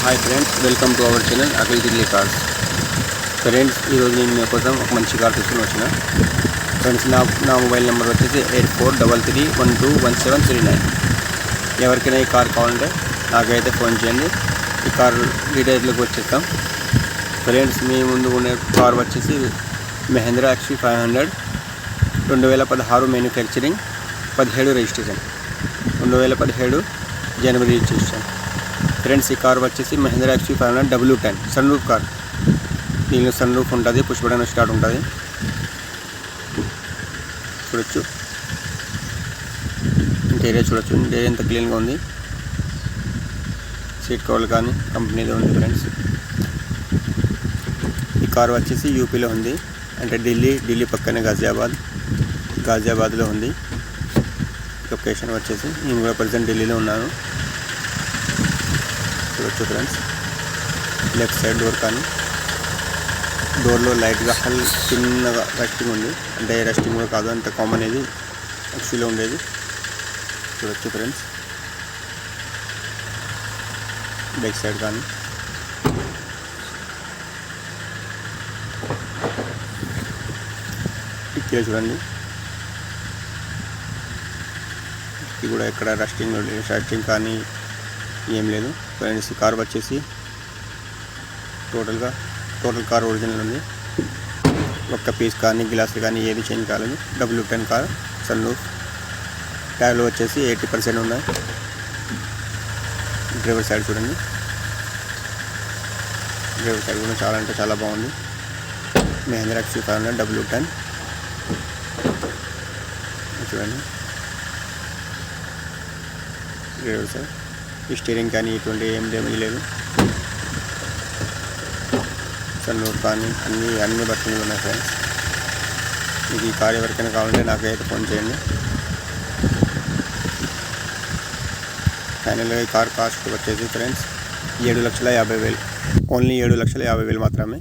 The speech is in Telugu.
Hi friends, welcome to our channel Akhil Delhi cars. Friends, ఈరోజు నేను మీకోసం ఒక మంచి కార్ తీసుకుని వచ్చిన. ఫ్రెండ్స్, నా మొబైల్ నెంబర్ వచ్చేసి 8433121739. ఎవరికైనా ఈ కార్ కావాలంటే నాకైతే ఫోన్ చేయండి. ఈ కార్ డీటెయిల్స్లోకి వచ్చేస్తాం. ఫ్రెండ్స్, మీ ముందు ఉన్న కార్ వచ్చేసి మహేంద్ర XV500 2016 మ్యానుఫ్యాక్చరింగ్, 17 రిజిస్ట్రేషన్, 2017 జనవరి రిజిస్ట్రేషన్. ఫ్రెండ్స్, ఈ కార్ వచ్చేసి Mahindra XV500 W10 sunroof car. దీనిలో సన్ రూఫ్ ఉంటుంది, పుష్ బటన్ స్టార్ట్ ఉంటుంది. చూడొచ్చు, ఇంటీరియర్ చూడొచ్చు. ఇంటీరియర్ ఎంత క్లీన్గా ఉంది. సీట్ కవర్లు కానీ కంపెనీలో ఉంది. ఫ్రెండ్స్, ఈ కార్ వచ్చేసి యూపీలో ఉంది, అంటే ఢిల్లీ పక్కనే గాజియాబాద్లో ఉంది. లొకేషన్ వచ్చేసి నేను కూడా ప్రజెంట్ ఢిల్లీలో ఉన్నాను. చూడొచ్చు ఫ్రెండ్స్, లెఫ్ట్ సైడ్ డోర్ కానీ డోర్లో లైట్గా చిన్నగా రస్టింగ్ ఉంది. అంటే రస్టింగ్ కూడా కాదు, అంత కామన్ ఇది XVలో ఉండేది. చూడొచ్చు ఫ్రెండ్స్, బ్యాక్ సైడ్ కానీ టిక్కీలో చూడండి. టిక్కీ కూడా ఎక్కడ రస్టింగ్ కానీ ఏం లేదు. ఫ్రెండ్స్, ఈ కార్ వచ్చేసి టోటల్ కార్ ఒరిజినల్ ఉంది. ఒక్క పీస్ కానీ గ్లాసులు కానీ ఏది చేంజ్ కాలేదు. W10 car, sun roof. టైర్లు వచ్చేసి 80% ఉన్నాయి. డ్రైవర్ సైడ్ చూడండి. డ్రైవర్ సైడ్ కూడా చాలా అంటే చాలా బాగుంది. మహేంద్ర XV500 W10 చూడండి. డ్రైవర్ సైడ్ స్టీరింగ్ కానీ ఇటువంటి ఏమీ లేదు. సన్ రూఫ్ కానీ అన్ని బట్టలు ఉన్నాయి. ఫ్రెండ్స్, మీకు ఈ కార్ ఎవరికైనా కావాలంటే నాకైతే ఫోన్ చేయండి. ఫైనల్గా ఈ కార్ కాస్ట్ వచ్చేసి ఫ్రెండ్స్ 7,50,000, ఓన్లీ 7,50,000 మాత్రమే.